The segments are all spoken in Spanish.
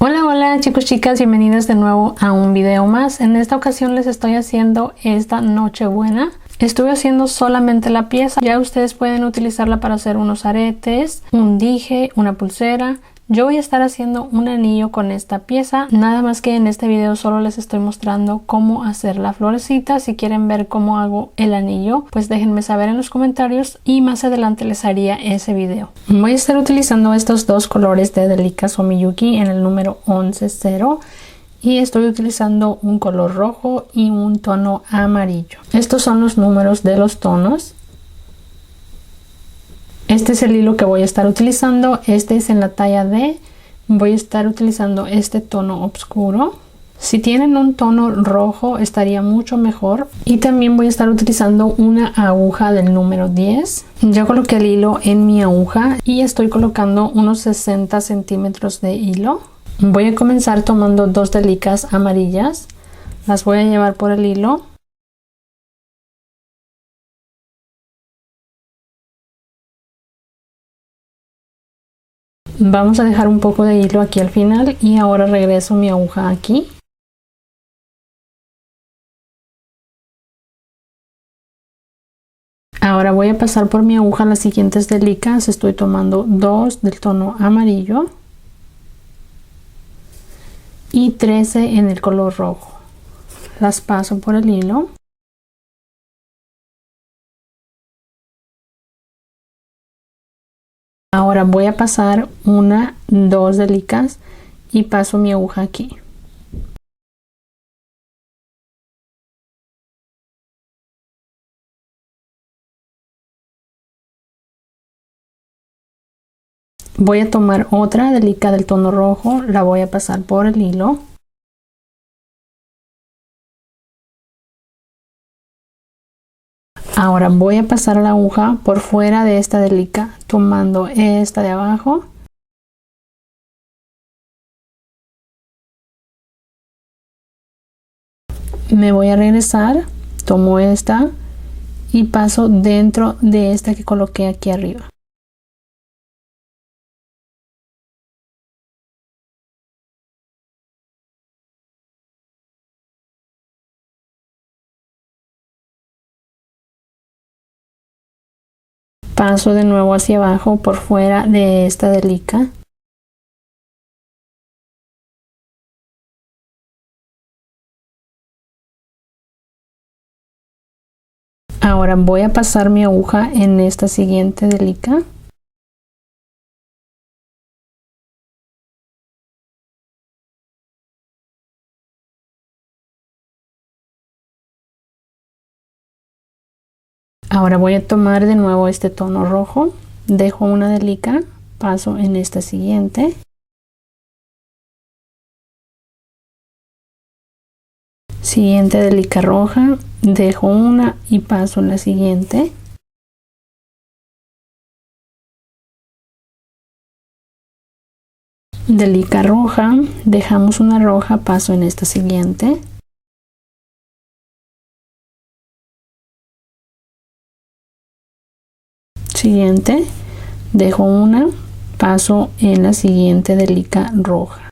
Hola, hola chicos, chicas, bienvenidos de nuevo a un video más. En esta ocasión les estoy haciendo esta Nochebuena. Estuve haciendo solamente la pieza. Ya ustedes pueden utilizarla para hacer unos aretes, un dije, una pulsera. Yo voy a estar haciendo un anillo con esta pieza, nada más que en este video solo les estoy mostrando cómo hacer la florecita. Si quieren ver cómo hago el anillo, pues déjenme saber en los comentarios y más adelante les haría ese video. Voy a estar utilizando estos dos colores de Delica Somiyuki en el número 11-0 y estoy utilizando un color rojo y un tono amarillo. Estos son los números de los tonos. Este es el hilo que voy a estar utilizando. Este es en la talla D. Voy a estar utilizando este tono oscuro. Si tienen un tono rojo estaría mucho mejor. Y también voy a estar utilizando una aguja del número 10. Ya coloqué el hilo en mi aguja y estoy colocando unos 60 centímetros de hilo. Voy a comenzar tomando dos delicas amarillas. Las voy a llevar por el hilo. Vamos a dejar un poco de hilo aquí al final y ahora regreso mi aguja aquí. Ahora voy a pasar por mi aguja las siguientes delicas. Estoy tomando dos del tono amarillo y 13 en el color rojo. Las paso por el hilo. Ahora voy a pasar dos delicas y paso mi aguja aquí. Voy a tomar otra delica del tono rojo, la voy a pasar por el hilo. Ahora voy a pasar la aguja por fuera de esta delica, tomando esta de abajo. Me voy a regresar, tomo esta y paso dentro de esta que coloqué aquí arriba. Paso de nuevo hacia abajo por fuera de esta delica. Ahora voy a pasar mi aguja en esta siguiente delica. Ahora voy a tomar de nuevo este tono rojo, dejo una delica, paso en esta siguiente. Siguiente delica roja, dejo una y paso en la siguiente. Delica roja, dejamos una roja, paso en esta siguiente. Siguiente, dejo una, paso en la siguiente delica roja.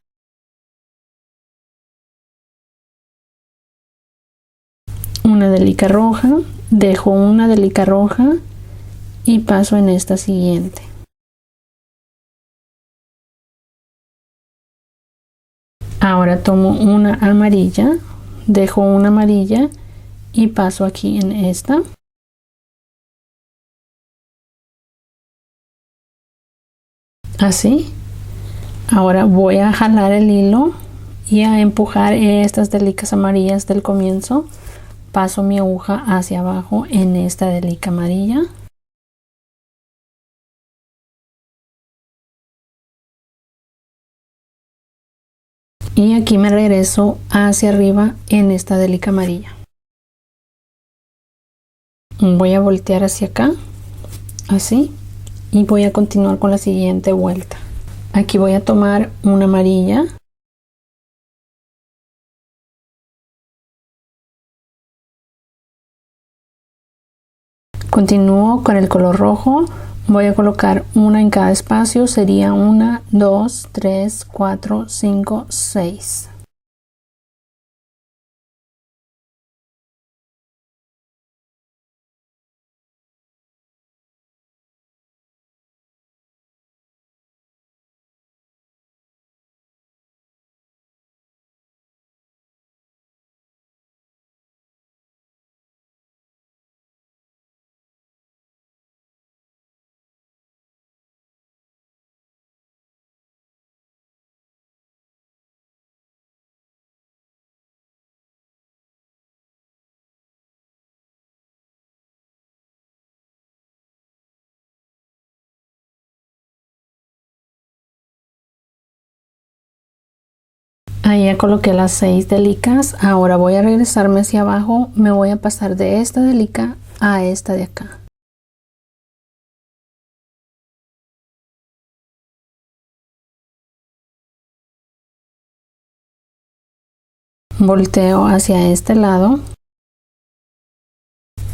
Una delica roja, dejo una delica roja y paso en esta siguiente. Ahora tomo una amarilla, dejo una amarilla y paso aquí en esta. Así. Ahora voy a jalar el hilo y a empujar estas delicas amarillas del comienzo. Paso mi aguja hacia abajo en esta delica amarilla. Y aquí me regreso hacia arriba en esta delica amarilla. Voy a voltear hacia acá, así, y voy a continuar con la siguiente vuelta. Aquí voy a tomar una amarilla. Continúo con el color rojo, Voy a colocar una en cada espacio, sería 1, 2, 3, 4, 5, 6. Ahí ya coloqué las 6 delicas. Ahora voy a regresarme hacia abajo. Me voy a pasar de esta delica a esta de acá. Volteo hacia este lado.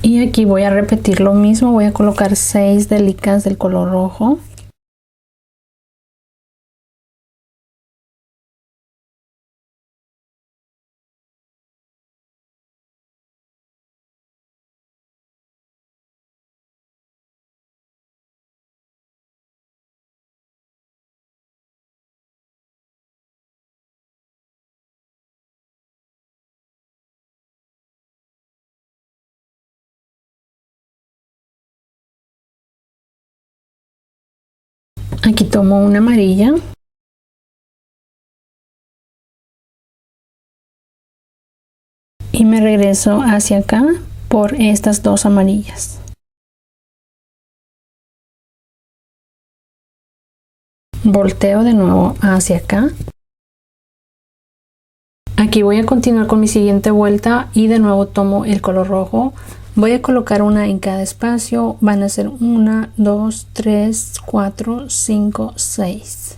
Y aquí voy a repetir lo mismo. Voy a colocar 6 delicas del color rojo. Aquí tomo una amarilla. Y me regreso hacia acá por estas dos amarillas. Volteo de nuevo hacia acá. Aquí voy a continuar con mi siguiente vuelta y de nuevo tomo el color rojo. Voy a colocar una en cada espacio. Van a ser 1, 2, 3, 4, 5, 6.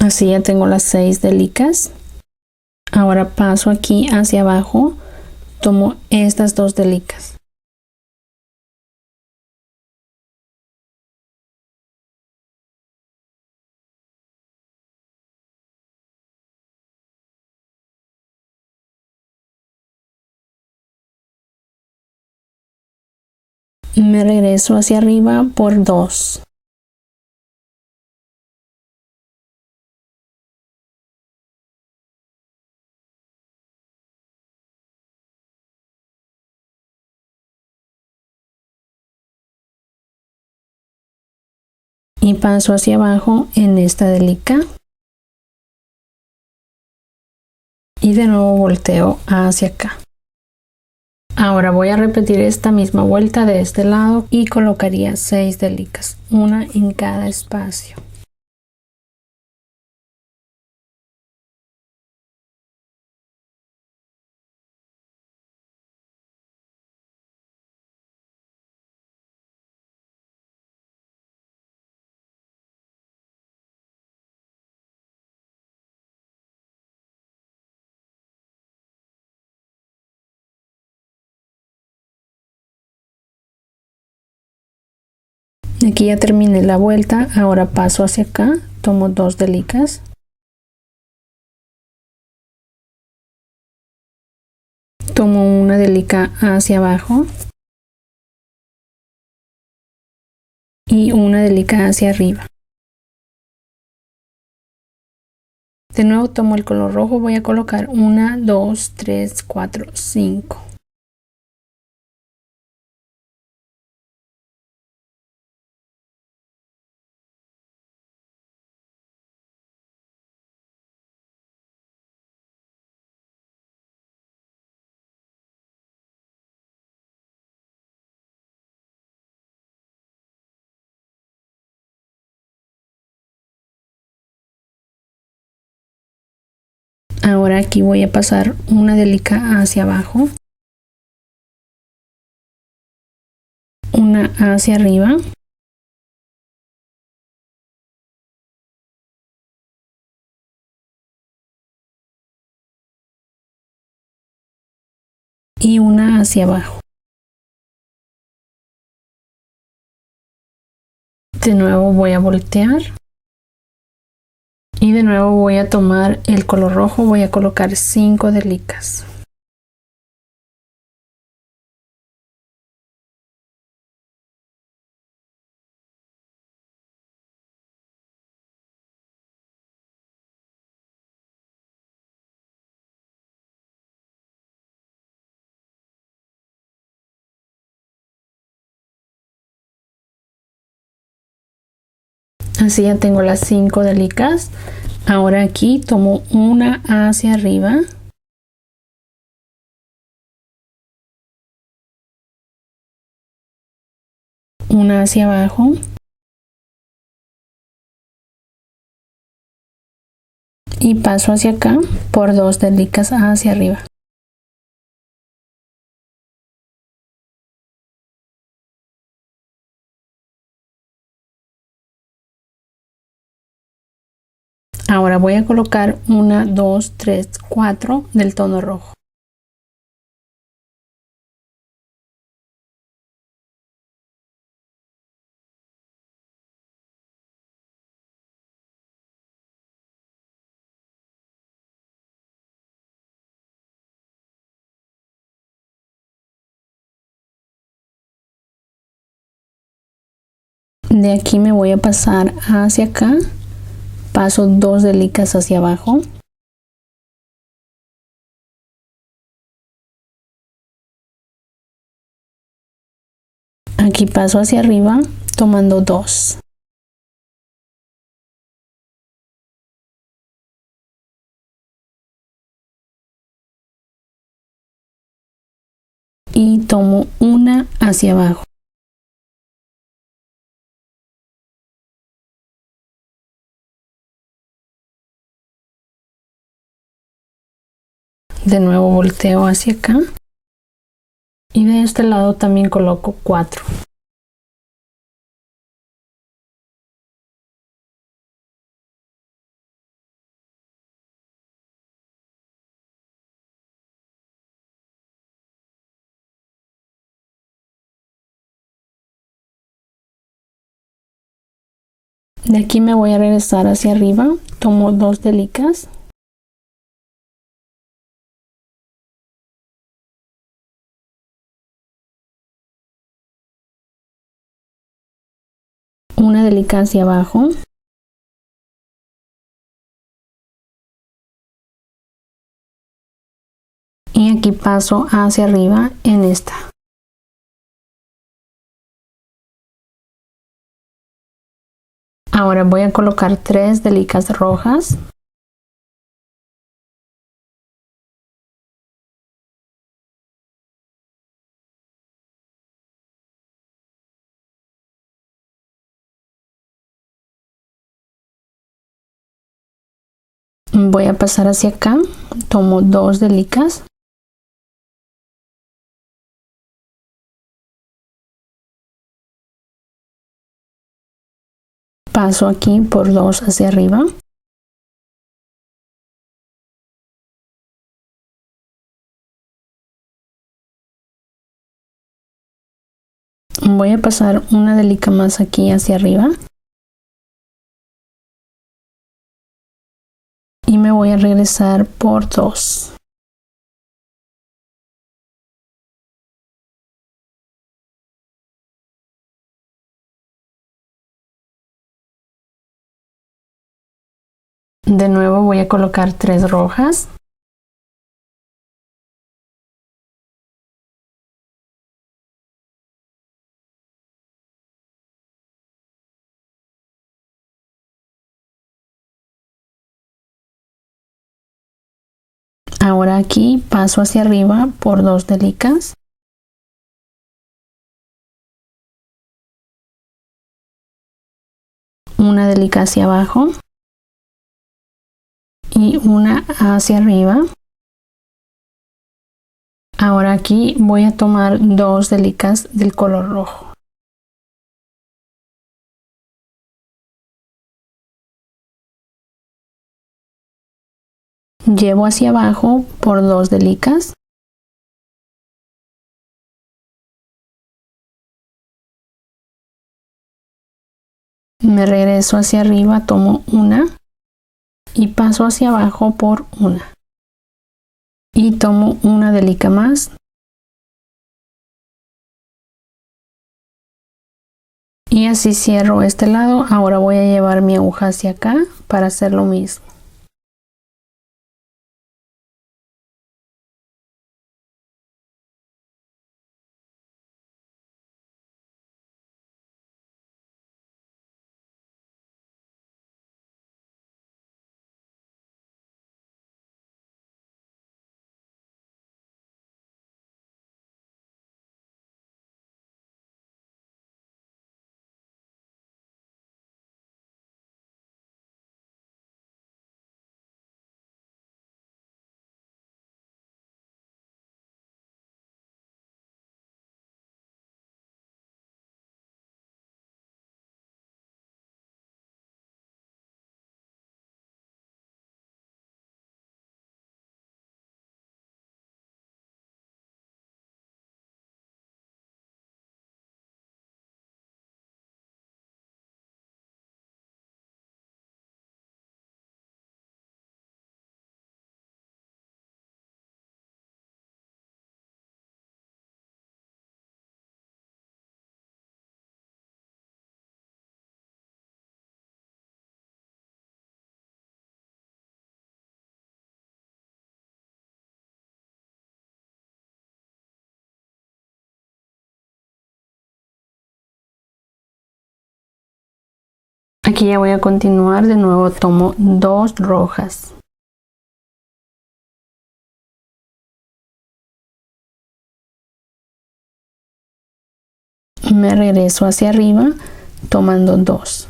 Así ya tengo las 6 delicas. Ahora paso aquí hacia abajo, tomo estas dos delicas. Me regreso hacia arriba por 2. Y paso hacia abajo en esta delica. Y de nuevo volteo hacia acá. Ahora voy a repetir esta misma vuelta de este lado y colocaría 6 delicas, una en cada espacio. Aquí ya terminé la vuelta, ahora paso hacia acá, tomo 2 delicas. Tomo una delica hacia abajo y una delica hacia arriba. De nuevo tomo el color rojo, voy a colocar 1, 2, 3, 4, 5. Ahora aquí voy a pasar una delica hacia abajo, una hacia arriba y una hacia abajo. De nuevo voy a voltear y de nuevo voy a tomar el color rojo, voy a colocar 5 delicas. Así ya tengo las 5 delicas. Ahora aquí tomo una hacia arriba, una hacia abajo y paso hacia acá por 2 delicas hacia arriba. Ahora voy a colocar 1, 2, 3, 4 del tono rojo. De aquí me voy a pasar hacia acá, paso 2 delicas hacia abajo, aquí paso hacia arriba tomando 2 y tomo una hacia abajo. De nuevo volteo hacia acá y de este lado también coloco 4. De aquí me voy a regresar hacia arriba, tomo 2 delicas una delica hacia abajo y aquí paso hacia arriba en esta. Ahora voy a colocar 3 delicas rojas voy a pasar hacia acá, tomo 2 delicas paso aquí por 2 hacia arriba voy a pasar una delica más aquí hacia arriba y me voy a regresar por 2. De nuevo voy a colocar 3 rojas ahora aquí paso hacia arriba por 2 delicas una delica hacia abajo y una hacia arriba. Ahora aquí voy a tomar 2 delicas del color rojo. Llevo hacia abajo por 2 delicas. Me regreso hacia arriba, tomo una y paso hacia abajo por una. Y tomo una delica más. Y así cierro este lado. Ahora voy a llevar mi aguja hacia acá para hacer lo mismo. Aquí ya voy a continuar. De nuevo tomo 2 rojas. Me regreso hacia arriba tomando 2.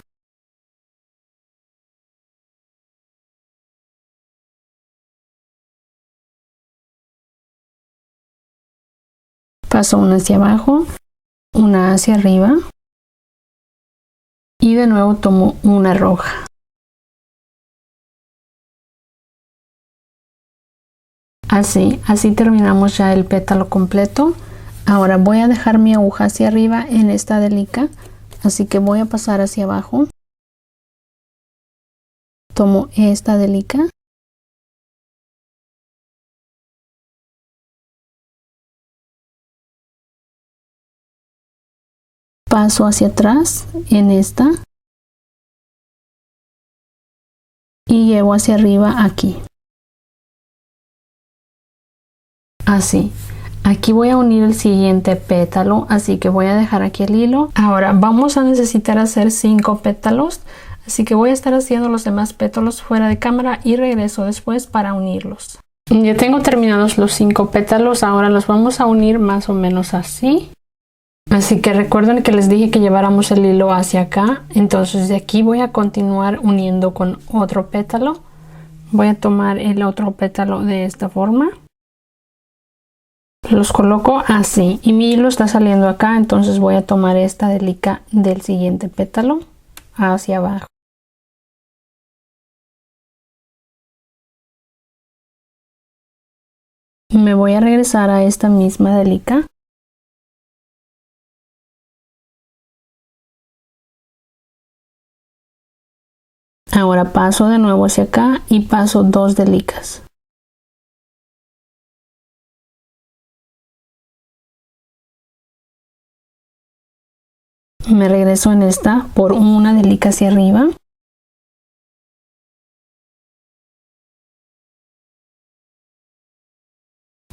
Paso una hacia abajo, una hacia arriba y de nuevo tomo una roja. Así terminamos ya el pétalo completo. Ahora voy a dejar mi aguja hacia arriba en esta delica, así que voy a pasar hacia abajo. Tomo esta delica. Paso hacia atrás en esta y llevo hacia arriba aquí. Así. Aquí voy a unir el siguiente pétalo, así que voy a dejar aquí el hilo. Ahora vamos a necesitar hacer 5 pétalos, así que voy a estar haciendo los demás pétalos fuera de cámara y regreso después para unirlos. Ya tengo terminados los 5 pétalos, ahora los vamos a unir más o menos así. Así que recuerden que les dije que lleváramos el hilo hacia acá, entonces de aquí voy a continuar uniendo con otro pétalo. Voy a tomar el otro pétalo de esta forma. Los coloco así y mi hilo está saliendo acá, entonces voy a tomar esta delica del siguiente pétalo hacia abajo. Me voy a regresar a esta misma delica. Ahora paso de nuevo hacia acá y paso 2 delicas. Me regreso en esta por una delica hacia arriba.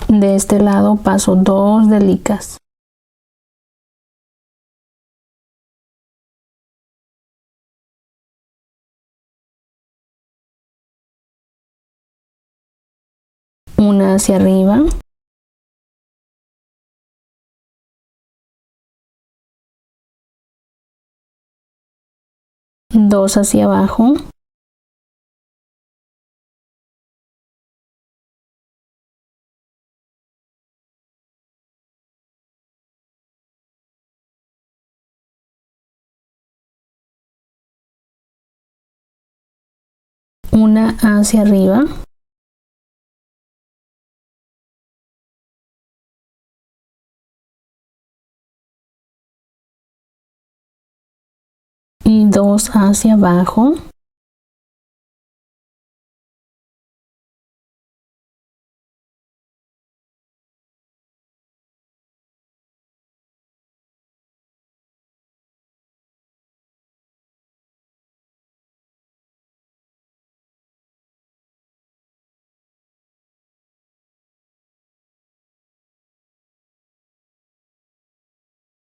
De este lado paso 2 delicas. Una hacia arriba. Dos hacia abajo. una hacia arriba y 2 hacia abajo.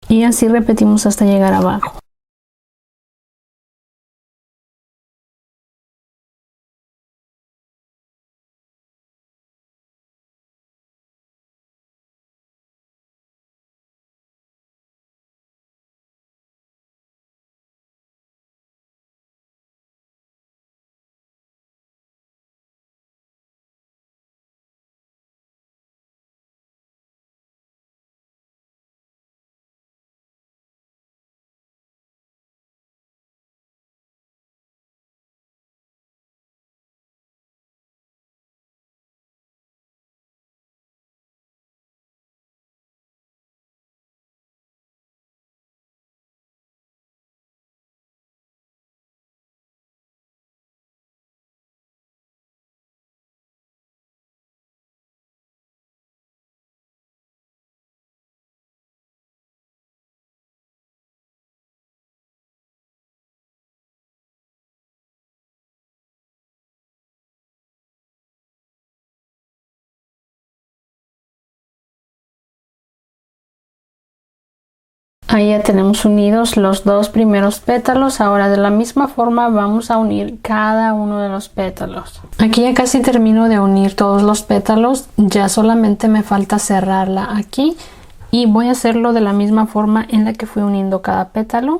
Y así repetimos hasta llegar abajo. Ahí ya tenemos unidos los dos primeros pétalos. Ahora de la misma forma vamos a unir cada uno de los pétalos. Aquí ya casi termino de unir todos los pétalos, ya solamente me falta cerrarla aquí y voy a hacerlo de la misma forma en la que fui uniendo cada pétalo.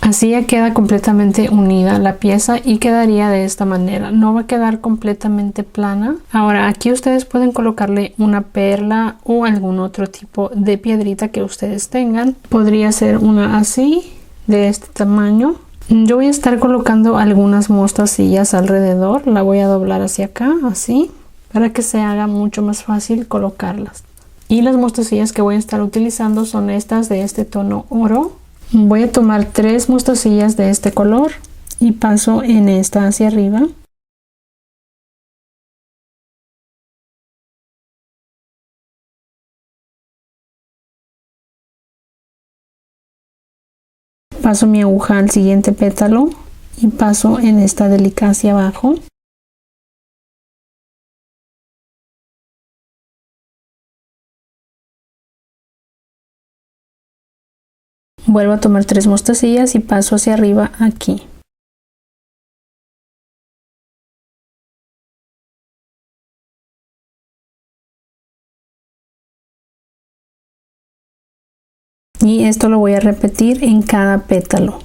Así ya queda completamente unida la pieza y quedaría de esta manera. No va a quedar completamente plana. Ahora aquí ustedes pueden colocarle una perla o algún otro tipo de piedrita que ustedes tengan. Podría ser una así, de este tamaño. Yo voy a estar colocando algunas mostacillas alrededor. La voy a doblar hacia acá, así, para que se haga mucho más fácil colocarlas. Y las mostacillas que voy a estar utilizando son estas de este tono oro. Voy a tomar 3 mostacillas de este color y paso en esta hacia arriba. Paso mi aguja al siguiente pétalo y paso en esta delicada hacia abajo. Vuelvo a tomar 3 mostacillas y paso hacia arriba aquí. Y esto lo voy a repetir en cada pétalo.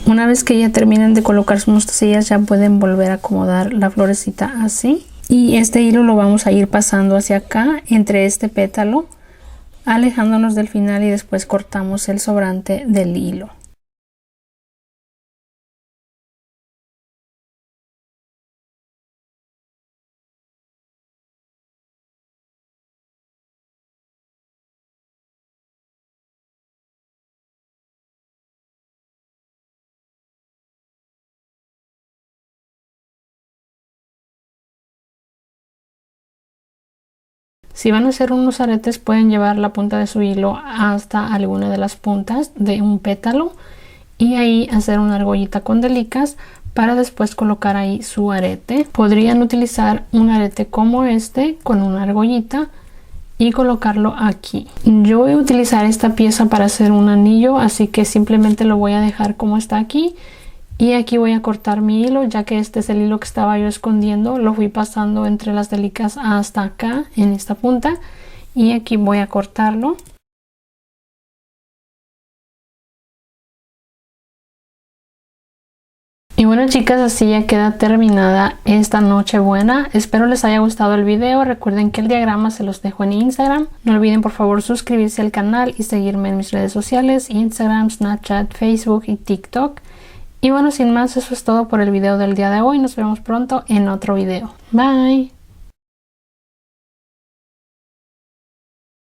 Una vez que ya terminen de colocar sus mostacillas, ya pueden volver a acomodar la florecita así. Y este hilo lo vamos a ir pasando hacia acá, entre este pétalo, alejándonos del final, y después cortamos el sobrante del hilo. Si van a hacer unos aretes, pueden llevar la punta de su hilo hasta alguna de las puntas de un pétalo y ahí hacer una argollita con delicas para después colocar ahí su arete. Podrían utilizar un arete como este con una argollita y colocarlo aquí. Yo voy a utilizar esta pieza para hacer un anillo, así que simplemente lo voy a dejar como está aquí. Y aquí voy a cortar mi hilo, ya que este es el hilo que estaba yo escondiendo. Lo fui pasando entre las delicas hasta acá, en esta punta. Y aquí voy a cortarlo. Y bueno, chicas, así ya queda terminada esta Nochebuena. Espero les haya gustado el video. Recuerden que el diagrama se los dejo en Instagram. No olviden por favor suscribirse al canal y seguirme en mis redes sociales: Instagram, Snapchat, Facebook y TikTok. Y bueno, sin más, eso es todo por el video del día de hoy. Nos vemos pronto en otro video. Bye.